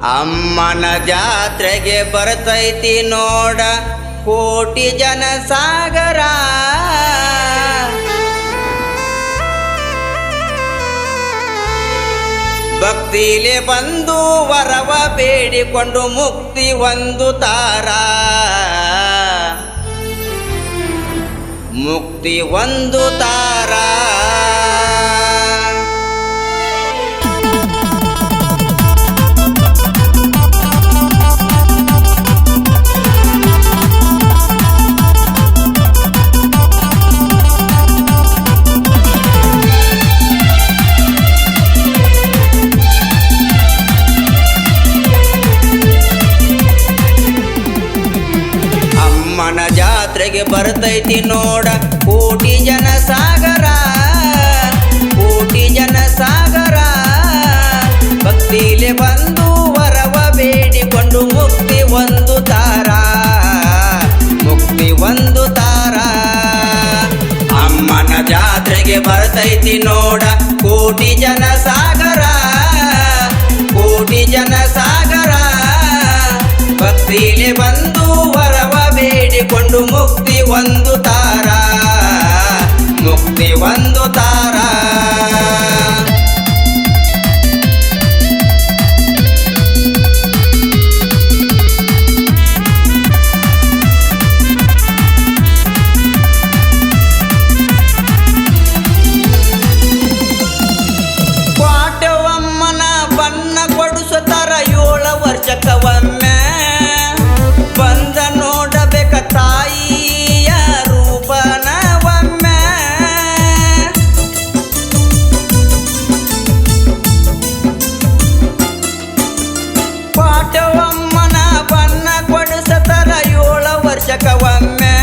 ಅಮ್ಮನ ಜಾತ್ರೆಗೆ ಬರ್ತೈತಿ ನೋಡ ಕೋಟಿ ಜನ ಸಾಗರ. ಭಕ್ತಿಲೆ ಬಂದು ವರವ ಬೇಡಿಕೊಂಡು ಮುಕ್ತಿ ಹೊಂದುತ್ತಾರ. ಮುಕ್ತಿ ಹೊಂದುತ್ತಾರ. ಅಮ್ಮನ ಜಾತ್ರೆಗೆ ಬರ್ತೈತಿ ನೋಡ ಕೋಟಿ ಜನ ಸಾಗರ. ಕೋಟಿ ಜನ ಸಾಗರ. ಭಕ್ತಿಲೆ ಬಂದು ವರವ ಬೇಡಿಕೊಂಡು ಮುಕ್ತಿ ಹೊಂದುತ್ತಾರ. ಮುಕ್ತಿ ಹೊಂದುತ್ತಾರ. ಅಮ್ಮನ ಜಾತ್ರೆಗೆ ಬರ್ತೈತಿ ನೋಡ ಕೋಟಿ ಜನ ಸಾಗರ. ಕೋಟಿ ಜನ ಸಾಗರ. ಭಕ್ತಿಲೆ ಬಂದು ವರವ ಬೇಡಿಕೊಂಡು ಮುಕ್ತಿ ಹೊಂದುತ್ತಾರ. ಮುಕ್ತಿ ಹೊಂದುತ್ತಾರ. ಕ್ವಾಟವಮ್ಮನ ಬಣ್ಣ ಕೊಡಿಸುತ್ತಾರ 7 ವರ್ಷಕ್ಕವೊಮ್ಮೆ. ಬಂದ ನೋಡಬೇಕ ತಾಯಿಯ ರೂಪನ ಒಮ್ಮೆ. ಕ್ವಾಟವಮ್ಮನ ಬಣ್ಣ ಕೊಡಿಸುತ್ತಾರ 7 ವರ್ಷಕ್ಕವೊಮ್ಮೆ.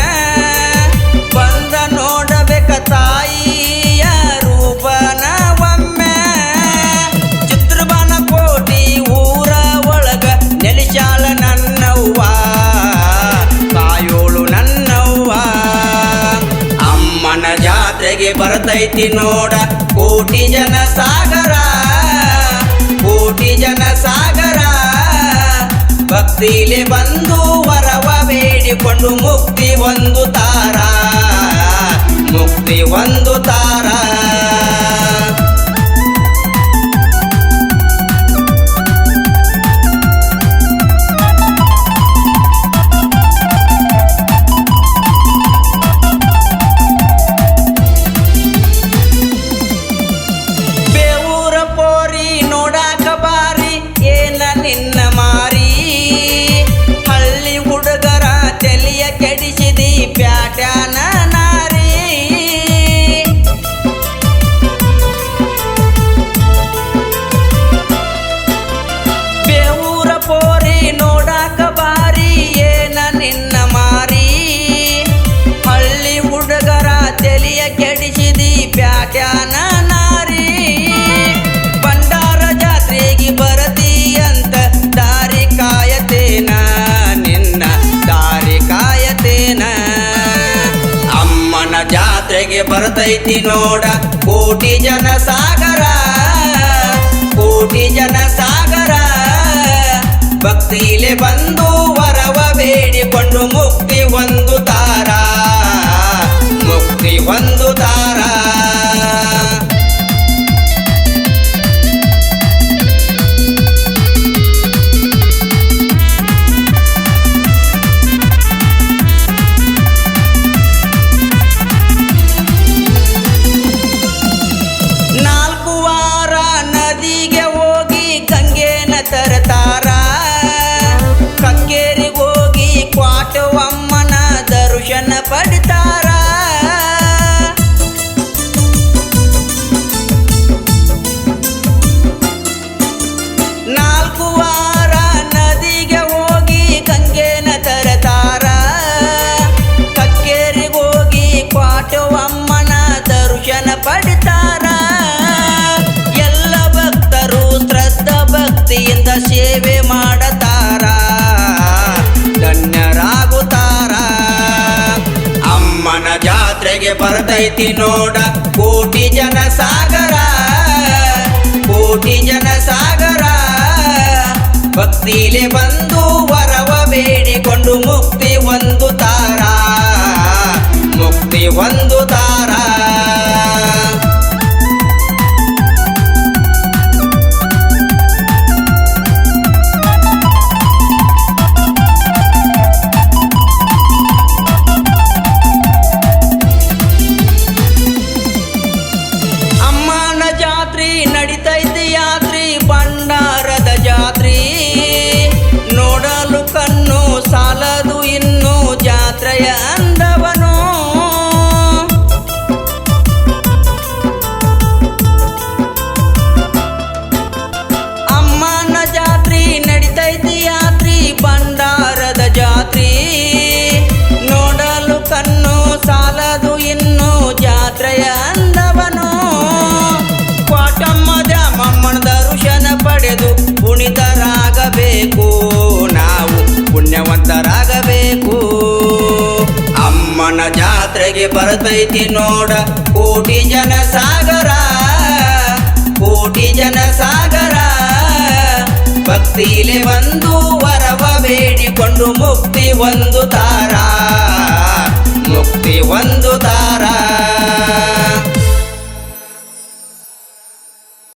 ಬಂದ ನೋಡಬೇಕ ತಾಯಿಯ ರೂಪನ ಒಮ್ಮೆ. ಚಿತ್ರಬನ ಕೋಟಿ ಊರ ಒಳಗ ನೆಲಿಸಾಳ ನನ್ನವ್ವ. ಕಾಯೋಳು ನನ್ನವ್ವ. ಅಮ್ಮನ ಜಾತ್ರೆಗೆ ಬರ್ತೈತಿ ನೋಡ ಕೋಟಿ ಜನ ಸಾಗರ. ಕೋಟಿ ಜನ ಸಾಗರ. ಭಕ್ತಿಲೆ ಬಂದು ವರವ ಬೇಡಿಕೊಂಡು ಮುಕ್ತಿ ಹೊಂದುತ್ತಾರ. ಮುಕ್ತಿ ಹೊಂದುತ್ತಾರ. ಬೇವೂರ ಪೋರಿ ನೋಡಾಕ ಬಾರಿ ಏನ ನಿನ್ನ ಮಾರಿ. ಹಳ್ಳಿ ಹುಡುಗರ ತೆಲಿಯ ಕೆಡಿಸಿದಿ ಪ್ಯಾಟ್ಯಾನ ನಾರಿ. ಬೇವೂರ ಪೋರಿ ನೋಡಾಕ ಬಾರಿ ಏನ ನಿನ್ನ ಮಾರಿ. ಹಳ್ಳಿ ಹುಡುಗರ ತೆಲಿಯ ಕೆಡಿಸಿದಿ ಪ್ಯಾಟ್ಯಾನ ನಾರಿ. ಬಂಡಾರ ಜಾತ್ರೆಗೆ ಬರದಿ ಅಂತ ದಾರಿ ಕಾಯತೇನ. ನಿನ್ನ ದಾರಿ ಕಾಯತೇನ. ಅಮ್ಮನ ಜಾತ್ರೆಗೆ ಬರ್ತೈತಿ ನೋಡ ಕೋಟಿ ಜನ ಸಾಗರ. ಕೋಟಿ ಜನ ಸಾಗರ. ಭಕ್ತಿಲೆ ಬಂದು ವರವ ಬೇಡಿಕೊಂಡು ಮುಕ್ತಿ ಹೊಂದುತ್ತಾರ. ಮುಕ್ತಿ ಹೊಂದುತ್ತಾರ. ನಾಲ್ಕು ವಾರ ನದಿಗೆ ಹೋಗಿ ಗಂಗೆನ ತರತಾರ. ಕಕ್ಕೇರಿಗೆ ಹೋಗಿ ಕ್ವಾಟವಮ್ಮನ ದರ್ಶನ ಪಡಿತಾರ. ನಾಲ್ಕು ವಾರ ನದಿಗೆ ಹೋಗಿ ಗಂಗೆನ ತರತಾರ. ಕಕ್ಕೇರಿಗೆ ಹೋಗಿ ಕ್ವಾಟವಮ್ಮನ ದರ್ಶನ ಪಡಿತಾರ. ಎಲ್ಲ ಭಕ್ತರು ಶ್ರದ್ಧಾ ಭಕ್ತಿಯಿಂದ ಸೇವೆ ಮಾಡತಾರ. ಧನ್ಯರಾಗುತ್ತಾರ. ಅಮ್ಮನ ಜಾತ್ರೆಗೆ ಬರ್ತೈತಿ ನೋಡ ಕೋಟಿ ಜನ ಸಾಗರ. ಕೋಟಿ ಜನ ಸಾಗರ. ಭಕ್ತಿ ಭಕ್ತಿಲೆ ಬಂದು ವರವ ಬೇಡಿಕೊಂಡು ಮುಕ್ತಿ ಹೊಂದುತ್ತಾರ ಮುಕ್ತಿ ಹೊಂದುತ್ತಾರ ಅಮ್ಮನ ಜಾತ್ರಿ ನಡಿತೈತಿ ಯಾತ್ರಿ ಭಂಡಾರದ ಜಾತ್ರಿ ನೋಡಲು ಕಣ್ಣು ಸಾಲದು ಇನ್ನು ಜಾತ್ರೆಯ ಅಂದವನು ಅಮ್ಮನ ಜಾತ್ರಿ ನಡಿತೈತಿ ಯಾತ್ರಿ ಭಂಡಾರದ ಜಾತ್ರಿ ನೋಡಲು ಕಣ್ಣು ಸಾಲದು ಇನ್ನು ಜಾತ್ರೆಯ ಅಂದವನು ಕ್ವಾಟಮ್ಮದ ಮಮ್ಮನ ದರ್ಶನ ಪಡೆದು ಪುಣಿತರಾಗಬೇಕು ನಾವು ಪುಣ್ಯವಂತರಾಗಬೇಕು ಅಮ್ಮನ ಜಾತ್ರೆಗೆ ಬರ್ತೈತಿ ನೋಡ ಕೋಟಿ ಜನ ಸಾಗರ ಕೋಟಿ ಜನ ಸಾಗರ ಭಕ್ತಿಲೆ ಬಂದು ವರವ ಬೇಡಿಕೊಂಡು ಮುಕ್ತಿ ಹೊಂದುತ್ತಾರ